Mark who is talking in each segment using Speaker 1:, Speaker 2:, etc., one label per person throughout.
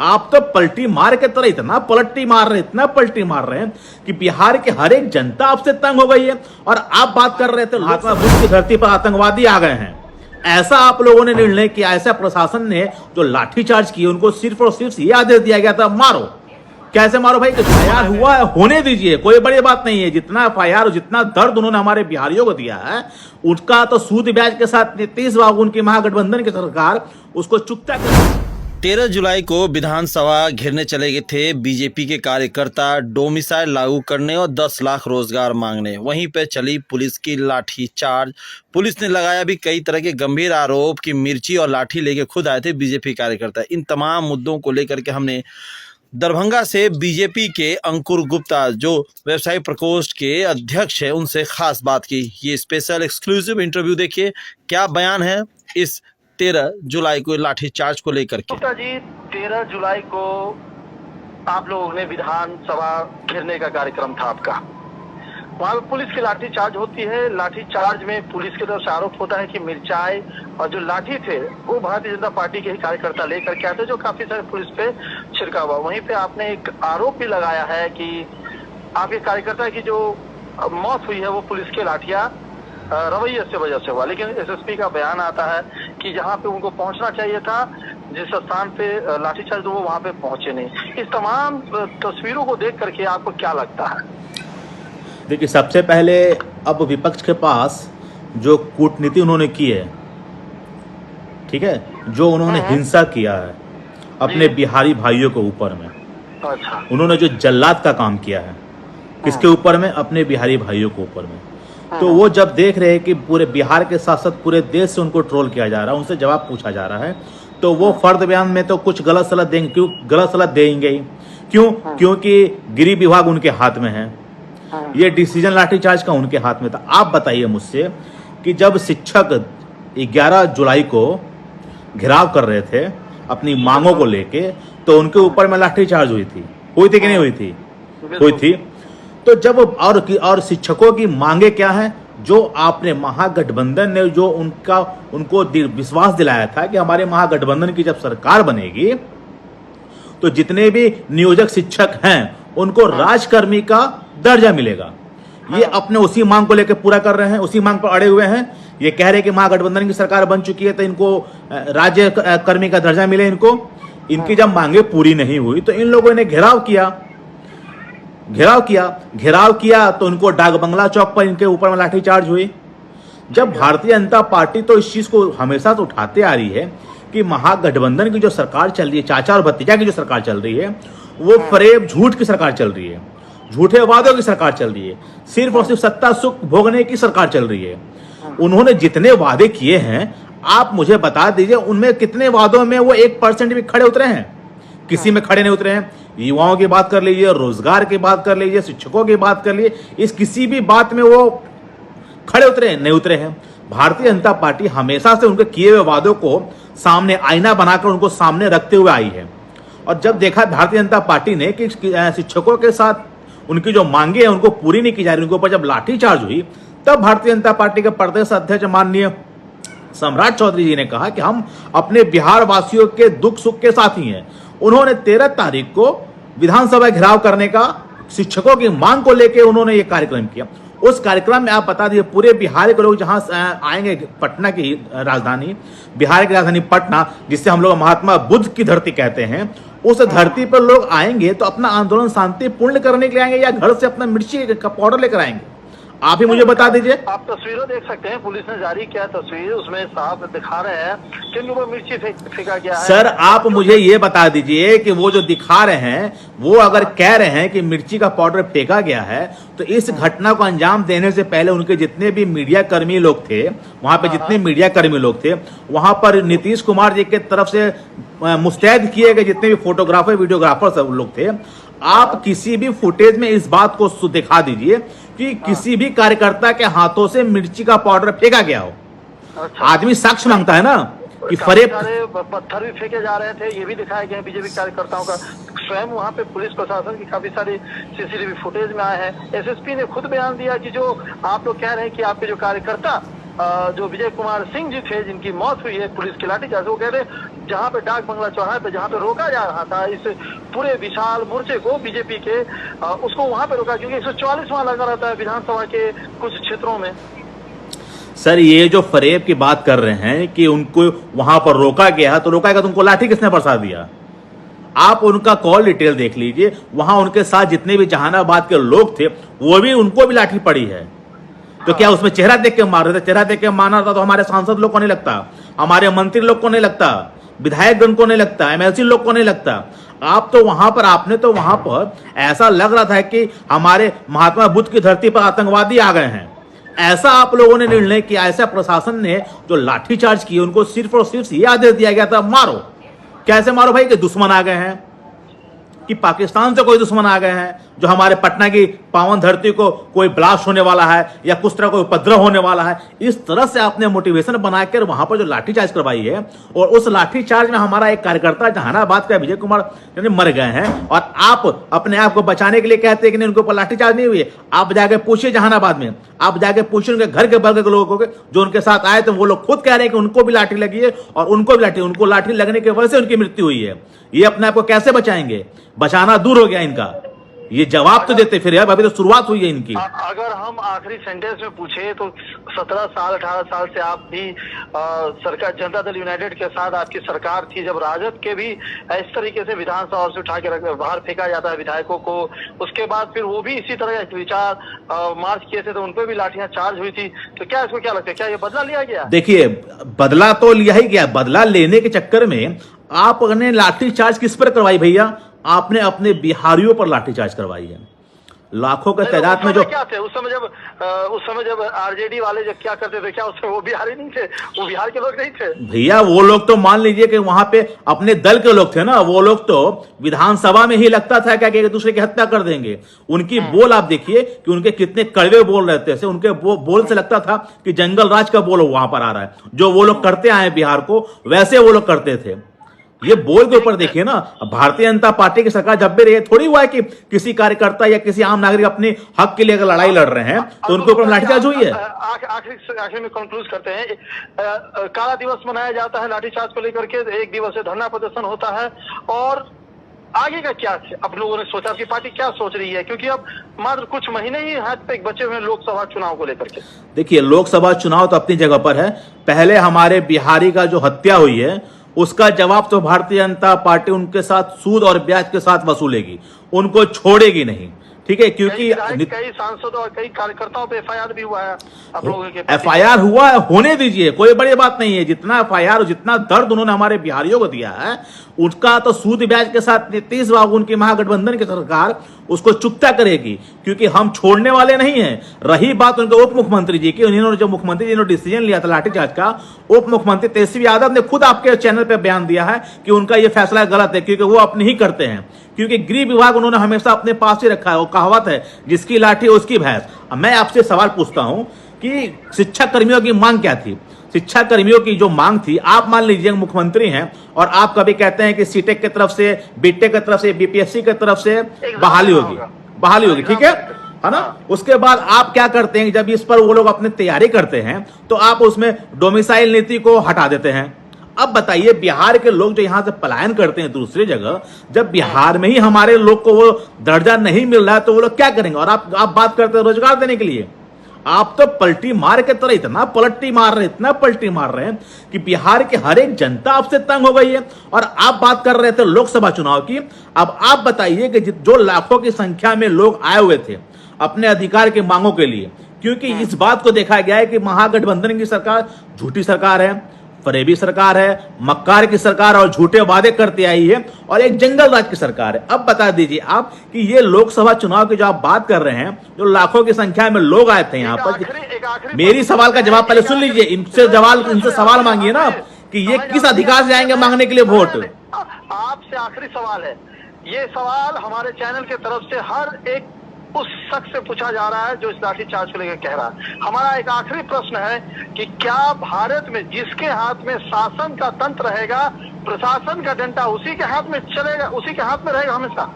Speaker 1: आप तो पलटी मार के तरह इतना पलटी मार रहे हैं, इतना पलटी मार रहे हैं कि बिहार की हर एक जनता आपसे तंग हो गई है। और आप बात कर रहे थे महात्मा बुद्ध की धरती पर आतंकवादी आ गए हैं। ऐसा आप लोगों ने निर्णय किया, ऐसा प्रशासन ने जो लाठीचार्ज किए उनको सिर्फ और सिर्फ ये आदेश दिया गया था मारो। कैसे मारो भाई? एफआईआर हुआ है, होने दीजिए, कोई बड़ी बात नहीं है। जितना एफआईआर, जितना दर्द उन्होंने हमारे बिहारियों को दिया है उसका तो सूद ब्याज के साथ नीतीश बाबू उनकी महागठबंधन की सरकार उसको चुकता कर।
Speaker 2: 13 जुलाई को विधानसभा घेरने चले गए थे बीजेपी के कार्यकर्ता डोमिसाइल लागू करने और 10 लाख रोजगार मांगने। वहीं पे चली पुलिस की लाठी चार्ज। पुलिस ने लगाया भी कई तरह के गंभीर आरोप कि मिर्ची और लाठी लेके खुद आए थे बीजेपी कार्यकर्ता। इन तमाम मुद्दों को लेकर के हमने दरभंगा से बीजेपी के अंकुर गुप्ता जो व्यवसायी प्रकोष्ठ के अध्यक्ष है उनसे खास बात की। ये स्पेशल एक्सक्लूसिव इंटरव्यू देखिए, क्या बयान है इस 13 जुलाई को लाठीचार्ज को लेकर के।
Speaker 3: गुप्ता जी, 13 जुलाई को आप लोगों ने विधानसभा घेरने का कार्यक्रम था आपका। वहां पर पुलिस की लाठीचार्ज होती है। लाठीचार्ज में पुलिस की तरफ से आरोप होता है कि मिर्चाई और जो लाठी थे वो भारतीय जनता पार्टी के ही कार्यकर्ता लेकर के आए थे, जो काफी सारे पुलिस पे छिड़का हुआ। वहीं पे आपने एक आरोप भी लगाया है कि आपके कार्यकर्ता की जो मौत हुई है वो पुलिस के लाठियां रवैये से वजह से हुआ। लेकिन एसएसपी का बयान आता है कि जहां पे उनको पहुंचना चाहिए था, जिस स्थान पे लाठीचार्ज वो वहां पे पहुंचे नहीं। इस तमाम तस्वीरों को देख करके आपको क्या लगता है?
Speaker 1: देखिए, सबसे पहले अब विपक्ष के पास जो कूटनीति उन्होंने की है, ठीक है, जो उन्होंने हिंसा किया है अपने बिहारी भाइयों के ऊपर में,
Speaker 3: अच्छा,
Speaker 1: उन्होंने जो जल्लाद का काम किया है किसके ऊपर में? अपने बिहारी भाइयों के ऊपर में। तो वो जब देख रहे हैं कि पूरे बिहार के साथ साथ पूरे देश से उनको ट्रोल किया जा रहा है, उनसे जवाब पूछा जा रहा है, तो वो फर्द बयान में तो कुछ गलत सलाह देंगे। क्यों गलत सलाह देंगे ही? क्यों? क्योंकि गृह विभाग उनके हाथ में है, ये डिसीजन लाठीचार्ज का उनके हाथ में था। आप बताइए मुझसे कि जब शिक्षक 11 जुलाई को घेराव कर रहे थे अपनी मांगों को लेके, तो उनके ऊपर में लाठीचार्ज हुई थी कि नहीं हुई थी? हुई थी। तो जब और शिक्षकों की मांगे क्या है? जो आपने महागठबंधन ने जो उनको विश्वास दिलाया था कि हमारे महागठबंधन की जब सरकार बनेगी तो जितने भी नियोजक शिक्षक हैं उनको राजकर्मी का दर्जा मिलेगा। ये अपने उसी मांग को लेकर पूरा कर रहे हैं, उसी मांग पर अड़े हुए हैं। ये कह रहे हैं कि महागठबंधन की सरकार बन चुकी है तो इनको राज्य कर्मी का दर्जा मिले। इनकी जब मांगे पूरी नहीं हुई तो इन लोगों ने घेराव किया तो उनको डाक बंगला चौक पर इनके ऊपर में लाठीचार्ज हुई। जब भारतीय जनता पार्टी तो इस चीज को हमेशा से उठाते आ रही है कि महागठबंधन की जो सरकार चल रही है, चाचा और भतीजा की जो सरकार चल रही है, वो फरेब झूठ की सरकार चल रही है, झूठे वादों की सरकार चल रही है, सिर्फ और सिर्फ सत्ता सुख भोगने की सरकार चल रही है। उन्होंने जितने वादे किए हैं आप मुझे बता दीजिए उनमें कितने वादों में वो 1% भी खड़े उतरे हैं? किसी में खड़े नहीं उतरे हैं। युवाओं की बात कर लीजिए, रोजगार की बात कर लीजिए, शिक्षकों की बात कर लीजिए, इस किसी भी बात में वो खड़े उतरे हैं? नहीं उतरे हैं। भारतीय जनता पार्टी हमेशा से उनके किए हुए वादों को सामने आईना बनाकर उनको सामने रखते हुए आई है। और जब देखा भारतीय जनता पार्टी ने कि शिक्षकों के साथ उनकी जो मांगे हैं उनको पूरी नहीं की जा रही, उनके ऊपर जब लाठीचार्ज हुई, तब भारतीय जनता पार्टी के प्रदेश अध्यक्ष माननीय सम्राट चौधरी जी ने कहा कि हम अपने बिहार वासियों के दुख सुख के साथी हैं। उन्होंने 13 तारीख को विधानसभा घेराव करने का शिक्षकों की मांग को लेकर उन्होंने ये कार्यक्रम किया। उस कार्यक्रम में आप बता दिए पूरे बिहार के लोग जहां आएंगे, पटना की राजधानी, बिहार की राजधानी पटना, जिससे हम लोग महात्मा बुद्ध की धरती कहते हैं, उस धरती पर लोग आएंगे तो अपना आंदोलन शांतिपूर्ण करने के लिए आएंगे या घर से अपना मिर्ची का पाउडर लेकर आएंगे? आप ही मुझे बता दीजिए।
Speaker 3: आप तस्वीरें देख सकते हैं, पुलिस ने जारी किया तस्वीर, उसमें साफ दिखा रहे हैं कि उनके ऊपर मिर्ची फेंका गया है।
Speaker 1: सर आप मुझे ये बता दीजिए कि वो जो दिखा रहे हैं वो अगर कह रहे हैं कि मिर्ची का पाउडर फेंका गया है, तो इस घटना को अंजाम देने से पहले उनके जितने भी मीडिया कर्मी लोग थे, वहां पे जितने मीडिया कर्मी लोग थे, वहां पर नीतीश कुमार जी के तरफ से मुस्तैद किए गए जितने भी फोटोग्राफर वीडियोग्राफर सब लोग थे, आप किसी भी फुटेज में इस बात को दिखा दीजिए कि किसी भी कार्यकर्ता के हाथों से मिर्ची का पाउडर फेंका गया हो।
Speaker 3: अच्छा।
Speaker 1: आदमी साक्ष्य मांगता है ना कि फरेब
Speaker 3: पत्थर भी फेंके जा रहे थे, ये भी दिखाया गया बीजेपी कार्यकर्ताओं का। स्वयं वहाँ पे पुलिस प्रशासन की काफी सारी सीसीटीवी फुटेज में आए हैं। एसएसपी ने खुद बयान दिया कि जो आप लोग कह रहे हैं कि आपके जो कार्यकर्ता जो विजय कुमार सिंह जी थे जिनकी मौत हुई है पुलिस की लाठीचार्ज, वो कह रहे जहां पे डाक बंगला चौराहे पे जहां पे रोका जा रहा था इस पूरे विशाल मोर्चे को बीजेपी के, उसको वहां पे रोका क्योंकि 144वां लगा रहता है विधानसभा के कुछ क्षेत्रों में।
Speaker 1: सर ये जो फरेब की बात कर रहे हैं कि उनको वहां पर रोका गया, तो रोका गया तो उनको लाठी किसने बरसा दिया? आप उनका कॉल डिटेल देख लीजिए, वहां उनके साथ जितने भी जहानाबाद के लोग थे वो भी, उनको भी लाठी पड़ी है। तो क्या उसमें चेहरा देख के मार रहे थे? चेहरा देख के मारना था तो हमारे सांसद लोग को नहीं लगता, हमारे मंत्री लोग को नहीं लगता, विधायक गण को नहीं लगता, एमएलसी लोग को नहीं लगता। आप तो वहां पर, आपने तो वहां पर ऐसा लग रहा था कि हमारे महात्मा बुद्ध की धरती पर आतंकवादी आ गए हैं। ऐसा आप लोगों ने निर्णय किया, ऐसा प्रशासन ने जो लाठीचार्ज किए, उनको सिर्फ और सिर्फ ये आदेश दिया गया था मारो। कैसे मारो भाई? कि दुश्मन आ गए हैं, कि पाकिस्तान से कोई दुश्मन आ गए हैं, जो हमारे पटना की पावन धरती को कोई ब्लास्ट होने वाला है या कुछ तरह कोई उपद्रव होने वाला है। इस तरह से आपने मोटिवेशन बनाकर वहां पर जो लाठीचार्ज करवाई है, और उस लाठीचार्ज में हमारा एक कार्यकर्ता जहानाबाद का विजय कुमार मर गए हैं, और आप अपने आप को बचाने के लिए कहते हैं कि नहीं उनके ऊपर लाठीचार्ज नहीं हुई है। आप जाके पूछिए जहानाबाद में, आप जाके पूछिए उनके घर के बगल के लोगों को जो उनके साथ आए थे, वो लोग खुद कह रहे हैं कि उनको भी लाठी लगी है और उनको लाठी लगने की वजह से उनकी मृत्यु हुई है। ये अपने आप को कैसे बचाएंगे? बचाना दूर हो गया इनका, ये जवाब तो देते फिर यार, अभी तो शुरुआत हुई है इनकी।
Speaker 3: अगर हम आखिरी सेंटेंस में पूछे तो 17 साल 18 साल से आप भी सरकार, जनता दल यूनाइटेड के साथ आपकी सरकार थी, जब राजद के भी इस तरीके से विधानसभा से उठा के बाहर फेंका जाता है विधायकों को, उसके बाद फिर वो भी इसी तरह के विचार मार्च किए थे तो उन पर भी लाठियां चार्ज हुई थी। तो क्या इसको क्या लगता है, क्या ये बदला लिया गया?
Speaker 1: देखिए, बदला तो लिया ही गया। बदला लेने के चक्कर में आपने लाठीचार्ज किस पर करवाई भैया? आपने अपने बिहारियों पर लाठीचार्ज करवाई है। लाखों के तादाद में जो
Speaker 3: क्या थे उस समय जब आरजेडी वाले जब क्या करते थे, क्या उसमें वो बिहारी नहीं थे? वो बिहार के लोग नहीं थे
Speaker 1: भैया। वो लोग तो मान लीजिए कि वहां पे अपने दल के लोग थे ना, वो लोग तो विधानसभा में ही लगता था क्या कि एक दूसरे की हत्या कर देंगे। उनकी बोल आप देखिए कि उनके कितने कड़वे बोल रहते थे। उनके बोल से लगता था कि जंगल राज का बोल वहां पर आ रहा है। जो वो लोग करते आए बिहार को, वैसे वो लोग करते थे। ये बोल के ऊपर देखिए ना, भारतीय जनता पार्टी की सरकार जब भी रही, थोड़ी हुआ है कि किसी कार्यकर्ता या किसी आम नागरिक अपने हक के लिए अगर लड़ाई लड़ रहे हैं तो उनके ऊपर लाठीचार्ज हुई है।
Speaker 3: आखिर में कंक्लूड करते हैं। काला दिवस मनाया जाता है लाठीचार्ज को लेकर के, 1 दिवसीय धरना प्रदर्शन होता है, और आगे का क्या अब लोगों ने सोचा, आपकी पार्टी क्या सोच रही है? क्योंकि अब मात्र कुछ महीने ही हाथ पे बचे हुए लोकसभा चुनाव को लेकर के।
Speaker 1: देखिए, लोकसभा चुनाव तो अपनी जगह पर है। पहले हमारे बिहारी का जो हत्या हुई है उसका जवाब तो भारतीय जनता पार्टी उनके साथ सूद और ब्याज के साथ वसूलेगी, उनको छोड़ेगी नहीं। ठीक है, क्योंकि
Speaker 3: कई सांसदों और कई कार्यकर्ताओं पे एफआईआर भी हुआ है आप लोगों के।
Speaker 1: एफआईआर हुआ है, होने दीजिए, कोई बड़ी बात नहीं है। जितना एफआईआर और जितना दर्द उन्होंने हमारे बिहारियों को दिया है, उसका तो सूद ब्याज के साथ नीतीश बाबू उनकी महागठबंधन की सरकार उसको चुकता करेगी, क्योंकि हम छोड़ने वाले नहीं हैं। रही बात उनके उप मुख्यमंत्री जी की, उन्होंने जो मुख्यमंत्री जी ने डिसीजन लिया था लाठीचार्ज का, उप मुख्यमंत्री तेजस्वी यादव ने खुद आपके चैनल पर बयान दिया है कि उनका यह फैसला गलत है, क्योंकि वो अपने ही करते हैं। क्योंकि गृह विभाग उन्होंने हमेशा अपने पास ही रखा है। वो कहावत है, जिसकी लाठी उसकी भैंस। अब मैं आपसे सवाल पूछता हूं कि शिक्षा कर्मियों की मांग क्या थी? शिक्षा कर्मियों की जो मांग थी, आप मान लीजिए मुख्यमंत्री हैं और आप कभी कहते हैं कि सीटेक की तरफ से, बीटेक की तरफ से, बीपीएससी की तरफ से बहाली होगी, ठीक है ना? उसके बाद आप क्या करते हैं, जब इस पर वो लोग अपनी तैयारी करते हैं तो आप उसमें डोमिसाइल नीति को हटा देते हैं। अब बताइए, बिहार के लोग जो यहां से पलायन करते हैं दूसरी जगह, जब बिहार में ही हमारे लोग को वो दर्जा नहीं मिल रहा है तो वो लोग क्या करेंगे? और आप बात करते हैं रोजगार देने के लिए। आप तो पलटी मार के तरह इतना पलटी मार रहे हैं कि बिहार के हर एक जनता आपसे तंग हो गई है। और आप बात कर रहे थे लोकसभा चुनाव की। अब आप बताइए कि जो लाखों की संख्या में लोग आए हुए थे अपने अधिकार की मांगों के लिए, क्योंकि इस बात को देखा गया है कि महागठबंधन की सरकार झूठी सरकार है, फरेबी सरकार है, मक्कार की सरकार और झूठे वादे करती आई है, और एक जंगल राज की सरकार है। अब बता दीजिए आप कि ये लोकसभा चुनाव की जो आप बात कर रहे हैं, जो लाखों की संख्या में लोग आए थे यहाँ पर, मेरी सवाल का जवाब पहले सुन लीजिए। इनसे सवाल मांगिए ना कि ये किस अधिकार से आएंगे मांगने के लिए वोट।
Speaker 3: आपसे आखिरी सवाल है, ये सवाल हमारे चैनल की तरफ से हर एक उस शख्स से पूछा जा रहा है जो इस लाठीचार्ज को लेकर कह रहा है। हमारा एक आखिरी प्रश्न है कि क्या भारत में जिसके हाथ में शासन का तंत्र रहेगा, प्रशासन का डंडा उसी के हाथ में चलेगा, उसी के हाथ में रहेगा हमेशा?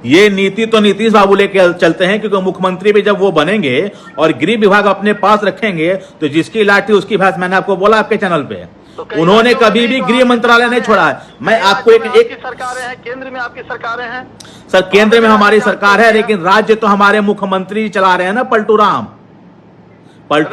Speaker 1: ये नीति तो नीतीश बाबू लेके चलते हैं, क्योंकि मुख्यमंत्री भी जब वो बनेंगे और गृह विभाग अपने पास रखेंगे तो जिसकी लाठी उसकी भैंस, मैंने आपको बोला आपके चैनल पे।
Speaker 3: तो कई
Speaker 1: उन्होंने
Speaker 3: राज्यों में
Speaker 1: कभी भी
Speaker 3: तो
Speaker 1: गृह मंत्रालय नहीं छोड़ा है। मैं
Speaker 3: कई
Speaker 1: आपको
Speaker 3: राज्यों में
Speaker 1: एक
Speaker 3: आपकी सरकारें हैं, केंद्र में आपकी सरकारें हैं।
Speaker 1: सर, केंद्र में हमारी सरकार है, लेकिन राज्य तो हमारे मुख्यमंत्री चला रहे हैं ना, पलटू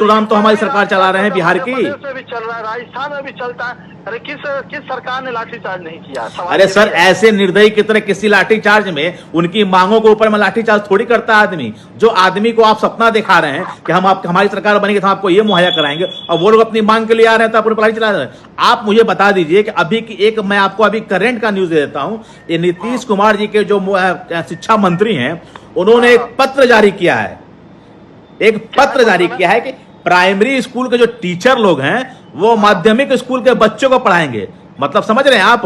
Speaker 1: राम तो हमारी सरकार चला रहे हैं बिहार की।
Speaker 3: मध्य प्रदेश में भी चल रहा है, राजस्थान में भी चलता है। अरे किस सरकार ने लाठीचार्ज नहीं किया? सवाल
Speaker 1: अरे
Speaker 3: ये
Speaker 1: सर,
Speaker 3: भी है।
Speaker 1: ऐसे निर्दयी की तरह किसी लाठीचार्ज में उनकी मांगों के ऊपर में लाठीचार्ज थोड़ी करता है आदमी। जो आदमी को आप सपना दिखा रहे हैं कि हमारी सरकार बनेगी तो आपको ये मुहैया कराएंगे, और वो लोग अपनी मांग के लिए आ रहे हैं तो आप लाठी चला रहे हैं। आप मुझे बता दीजिए कि अभी की एक, मैं आपको अभी करंट का न्यूज दे देता हूं। ये नीतीश कुमार जी के जो शिक्षा मंत्री हैं, उन्होंने एक पत्र जारी किया है। एक पत्र जारी किया है कि प्राइमरी स्कूल के जो टीचर लोग हैं वो माध्यमिक स्कूल के बच्चों को पढ़ाएंगे। मतलब समझ रहे हैं आप?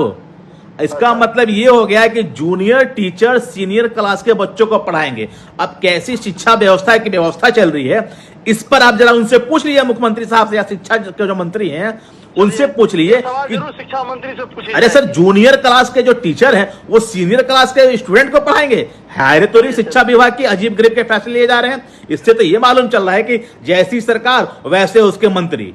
Speaker 1: इसका मतलब ये हो गया है कि जूनियर टीचर सीनियर क्लास के बच्चों को पढ़ाएंगे। अब कैसी शिक्षा व्यवस्था की व्यवस्था चल रही है, इस पर आप जरा उनसे पूछ लीजिए, मुख्यमंत्री साहब से या शिक्षा के जो मंत्री हैं उनसे पूछ लीजिए
Speaker 3: सवाल
Speaker 1: कि
Speaker 3: जरूर शिक्षा मंत्री से पूछिए।
Speaker 1: अरे सर, जूनियर क्लास के जो टीचर हैं वो सीनियर क्लास के स्टूडेंट को पढ़ाएंगे? हायरे तो नहीं, शिक्षा विभाग की अजीब गरीब के फैसले लिए जा रहे हैं। इससे तो ये मालूम चल रहा है कि जैसी सरकार वैसे उसके मंत्री।